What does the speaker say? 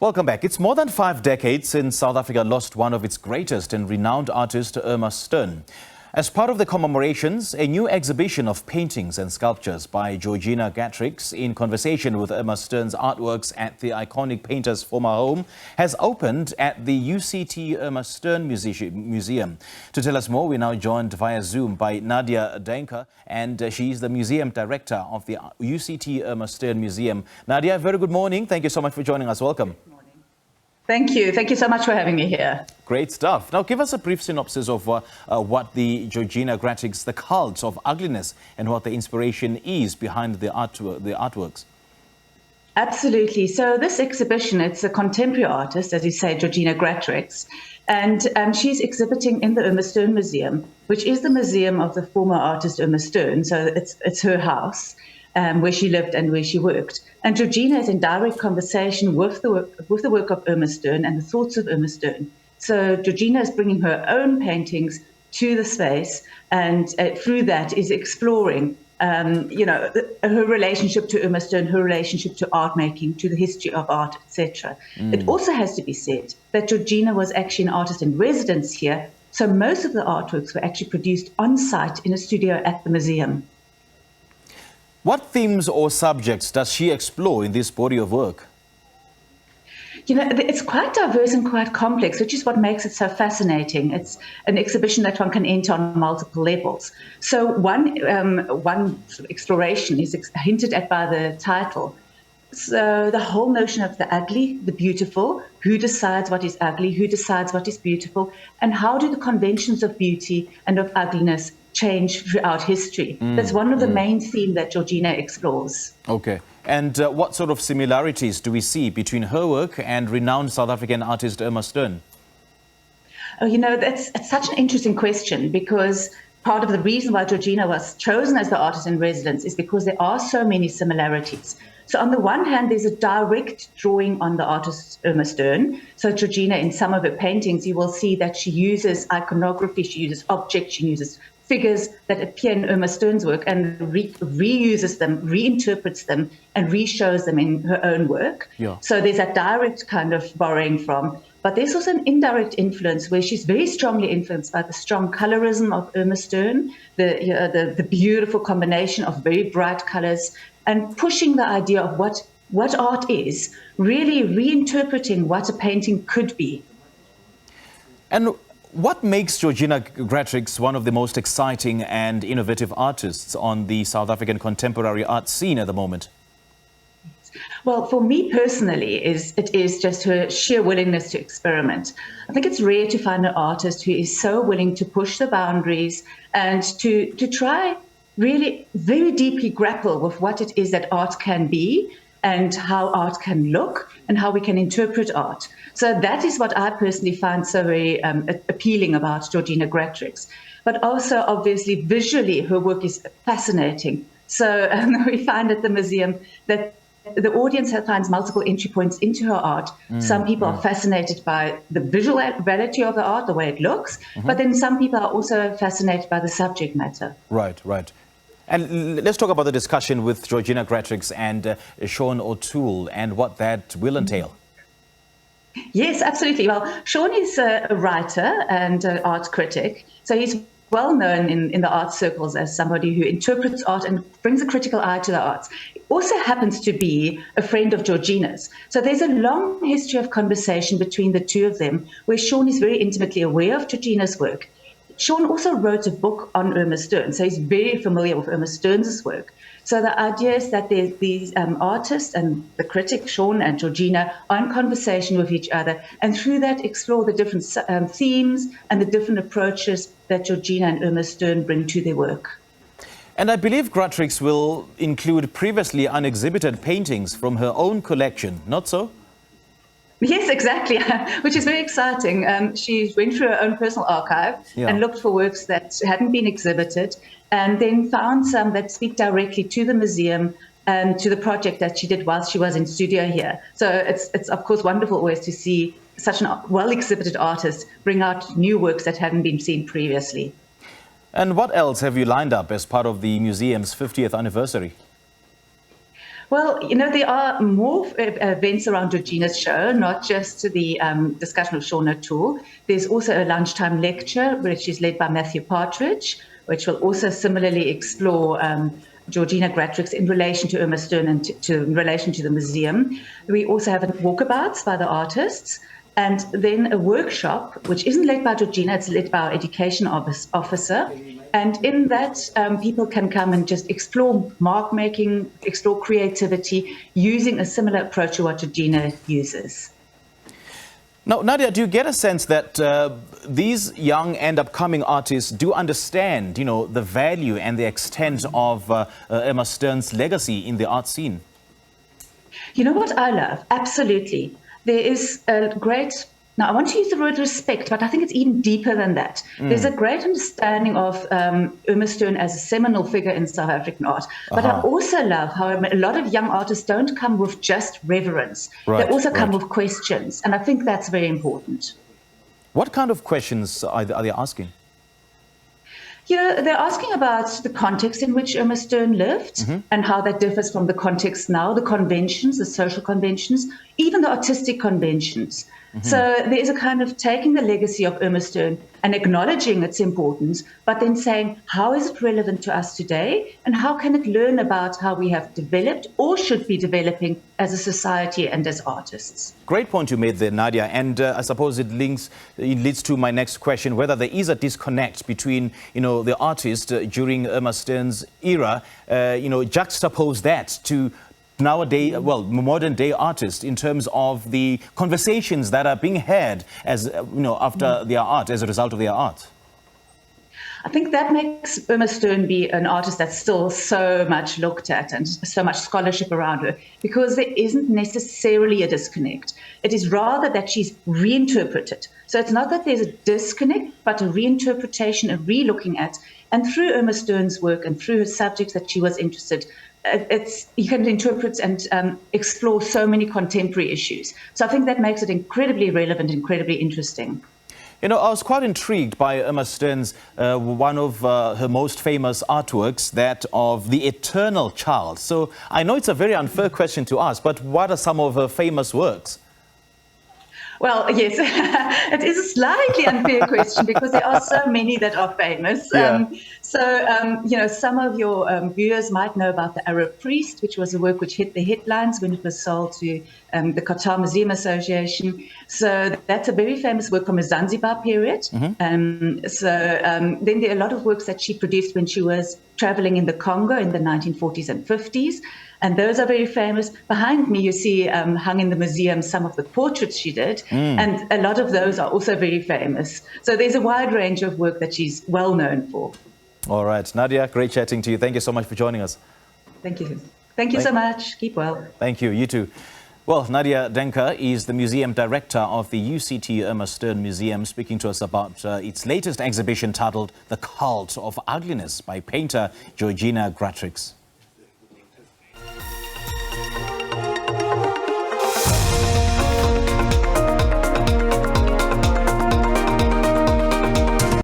Welcome back. It's more than 5 decades since South Africa lost one of its greatest and renowned artists, Irma Stern. As part of the commemorations, a new exhibition of paintings and sculptures by Georgina Gratrix, in conversation with Irma Stern's artworks at the iconic painter's former home, has opened at the UCT Irma Stern Museum. To tell us more, we're now joined via Zoom by Nadja Daehnke, and she's the museum director of the UCT Irma Stern Museum. Nadja, very good morning. Thank you so much for joining us. Welcome. Thank you. Thank you so much for having me here. Great stuff. Now, give us a brief synopsis of what the Georgina Gratrix, the cult of ugliness, and what the inspiration is behind the artworks. Absolutely. So this exhibition, it's a contemporary artist, as you say, Georgina Gratrix, and she's exhibiting in the Irma Stern Museum, which is the museum of the former artist Irma Stern. So it's her house. Where she lived and where she worked. And Georgina is in direct conversation with the work of Irma Stern and the thoughts of Irma Stern. So Georgina is bringing her own paintings to the space, and through that is exploring, her relationship to Irma Stern, her relationship to art making, to the history of art, etc. It also has to be said that Georgina was actually an artist in residence here, so most of the artworks were actually produced on site in a studio at the museum. What themes or subjects does she explore in this body of work? You know, it's quite diverse and quite complex, which is what makes it so fascinating. It's an exhibition that one can enter on multiple levels. So one exploration is hinted at by the title. So the whole notion of the ugly, the beautiful, who decides what is ugly, who decides what is beautiful, and how do the conventions of beauty and of ugliness change throughout history. That's one of the main themes that Georgina explores. Okay. And what sort of similarities do we see between her work and renowned South African artist Irma Stern? Oh, you know, it's such an interesting question, because part of the reason why Georgina was chosen as the artist in residence is because there are so many similarities. So on the one hand, there's a direct drawing on the artist Irma Stern. So Georgina, in some of her paintings, you will see that she uses iconography, she uses objects, she uses figures that appear in Irma Stern's work and reuses them, reinterprets them, and re-shows them in her own work. Yeah. So there's a direct kind of borrowing from, but there's also an indirect influence where she's very strongly influenced by the strong colorism of Irma Stern, the beautiful combination of very bright colors, and pushing the idea of what art is, really reinterpreting what a painting could be. And what makes Georgina Gratrix one of the most exciting and innovative artists on the South African contemporary art scene at the moment? Well, for me personally, it is just her sheer willingness to experiment. I think it's rare to find an artist who is so willing to push the boundaries and to try really very deeply grapple with what it is that art can be and how art can look and how we can interpret art. So that is what I personally find so very appealing about Georgina Gratrix. But also, obviously, visually, her work is fascinating. So we find at the museum that the audience finds multiple entry points into her art. Some people are fascinated by the visual validity of the art, the way it looks, but then some people are also fascinated by the subject matter. Right, right. And let's talk about the discussion with Georgina Gratrix and Sean OToole and what that will entail. Yes, absolutely. Well, Sean is a writer and an art critic, so he's well known in the art circles as somebody who interprets art and brings a critical eye to the arts. He also happens to be a friend of Georgina's. So there's a long history of conversation between the two of them, where Sean is very intimately aware of Georgina's work. Sean also wrote a book on Irma Stern, so he's very familiar with Irma Stern's work. So the idea is that these artists and the critic, Sean and Georgina, are in conversation with each other, and through that explore the different themes and the different approaches that Georgina and Irma Stern bring to their work. And I believe Gratrix will include previously unexhibited paintings from her own collection, not so? Yes, exactly, which is very exciting. She went through her own personal archive and looked for works that hadn't been exhibited, and then found some that speak directly to the museum and to the project that she did whilst she was in studio here. So it's of course wonderful always to see such a well-exhibited artist bring out new works that hadn't been seen previously. And what else have you lined up as part of the museum's 50th anniversary? Well, there are more events around Georgina's show, not just the discussion of Sean OToole. There's also a lunchtime lecture, which is led by Matthew Partridge, which will also similarly explore Georgina Gratrix in relation to Irma Stern and in relation to the museum. We also have walkabouts by the artists, and then a workshop, which isn't led by Georgina, it's led by our education officer. And in that, people can come and just explore mark making, explore creativity, using a similar approach to what Georgina uses. Now, Nadja, do you get a sense that these young and upcoming artists do understand, the value and the extent of Irma Stern's legacy in the art scene? You know what I love? Absolutely. There is a great, now I want to use the word respect, but I think it's even deeper than that. There's a great understanding of Irma Stern as a seminal figure in South African art. But I also love how a lot of young artists don't come with just reverence. They also come with questions. And I think that's very important. What kind of questions are they asking? They're asking about the context in which Irma Stern lived and how that differs from the context now, the conventions, the social conventions, even the artistic conventions. So there is a kind of taking the legacy of Irma Stern and acknowledging its importance, but then saying, how is it relevant to us today? And how can it learn about how we have developed or should be developing as a society and as artists? Great point you made there, Nadja. And I suppose it leads to my next question, whether there is a disconnect between, the artist during Irma Stern's era, juxtapose that to nowadays, modern day artists in terms of the conversations that are being had as, after their art, as a result of their art. I think that makes Irma Stern be an artist that's still so much looked at and so much scholarship around her, because there isn't necessarily a disconnect. It is rather that she's reinterpreted. So it's not that there's a disconnect, but a reinterpretation, a re-looking at. And through Irma Stern's work and through her subjects that she was interested, you can interpret and explore so many contemporary issues. So I think that makes it incredibly relevant, incredibly interesting. I was quite intrigued by Irma Stern's, one of her most famous artworks, that of The Eternal Child. So I know it's a very unfair question to ask, but what are some of her famous works? Well, yes, it is a slightly unfair question because there are so many that are famous. Some of your viewers might know about The Arab Priest, which was a work which hit the headlines when it was sold to the Qatar Museum Association. So that's a very famous work from the Zanzibar period. Then there are a lot of works that she produced when she was traveling in the Congo in the 1940s and 50s. And those are very famous. Behind me, you see hung in the museum some of the portraits she did. And a lot of those are also very famous. So there's a wide range of work that she's well known for. All right. Nadja, great chatting to you. Thank you so much for joining us. Thank you. Thank you so much. Keep well. Thank you. You too. Well, Nadja Daehnke is the museum director of the UCT Irma Stern Museum, speaking to us about its latest exhibition titled The Cult of Ugliness by painter Georgina Gratrix.